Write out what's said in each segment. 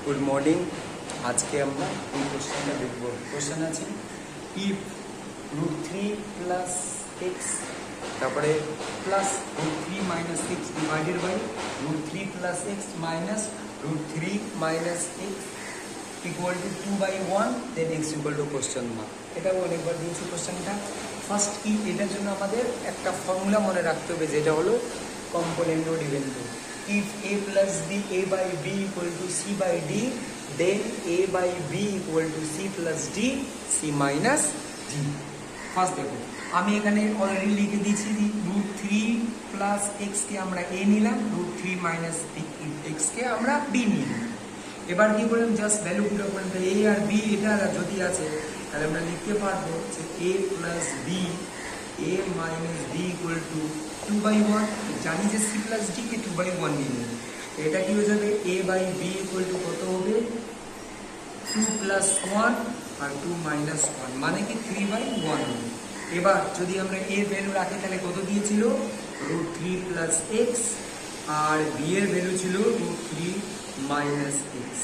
Good morning. আজকে আমরা এই কোশ্চেনটা দেখব। কোশ্চেন আছে ইফ √3 প্লাস এক্স তারপরে plus √3 minus X divided by √3 plus X minus √3 minus X equal to 2/1 then X equal to question mark. এটাও অনেকবার দিয়েছি কোশ্চেনটা। ফার্স্ট কি, এটার জন্য আমাদের একটা ফর্মুলা মনে রাখতে হবে, যেটা হলো কম্পোনেন্ট ও dependent. If a plus b, a by b equal to c by d, then a by b equal to c plus d, c minus d. First দেখো, আমি এখানে অলরেডি লিখে দিয়েছি √3 প্লাস এক্স কে আমরা a নিলাম, √3 minus x কে আমরা b নিলাম। এবার কি করলাম, জাস্ট ভ্যালু পুরো করলাম। a আর b এটা যদি আছে তাহলে আমরা লিখতে পারবো যে a plus b, a minus b equal to 2/1। জানি যে c প্লাস d কে 2/1 নিয়ে নেব। এটা কি হয়ে যাবে, a by b equal to কত হবে, 2 প্লাস 1 আর 2 মাইনাস 1 মানে কি 3/1 হবে। এবার যদি আমরা a ভ্যালু রাখি তাহলে কত দিয়েছিল, √3 প্লাস এক্স, আর b এর ভ্যালু ছিল √3 মাইনাস এক্স।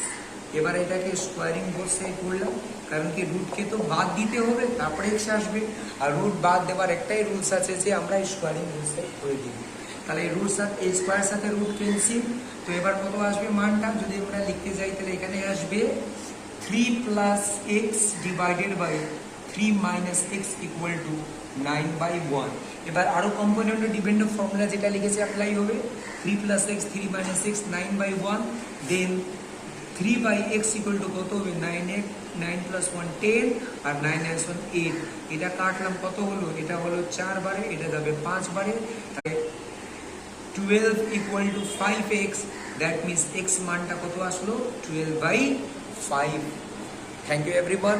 এবার এটাকে স্কোয়ারিং বোর্ড সাইড করলাম, কারণ কি রুটকে তো বাদ দিতে হবে, তারপরে এক্স আসবে। আর রুট বাদ দেওয়ার একটাই রুলস আছে যে আমরা স্কোয়ারিং বোর্ড সাইড করে দিই। তাহলে রুট সাথে এ স্কোয়ার সাথে রুট ক্যান্সেল। তো এবার কত আসবে মানটা, যদি আমরা লিখতে যাই তাহলে এখানে আসবে 3 plus X divided by 3 minus X equal to 9/1। এবার আরো কম্পোনেন্ট ডিপেন্ডেন্ট ফর্মুলা যেটা লিখেছে অ্যাপ্লাই হবে। 3 plus X, 3 minus X 9/1, then 3/x equal to কত হবে, 9 প্লাস 1 10 আর 9 - 1 8। এটা কাটলাম, কত হলো, এটা হলো 4 বারে, এটা যাবে 5 বারে। 12 equal to 5x, that means x মানটা কত আসলো, 12/5। Thank you everyone.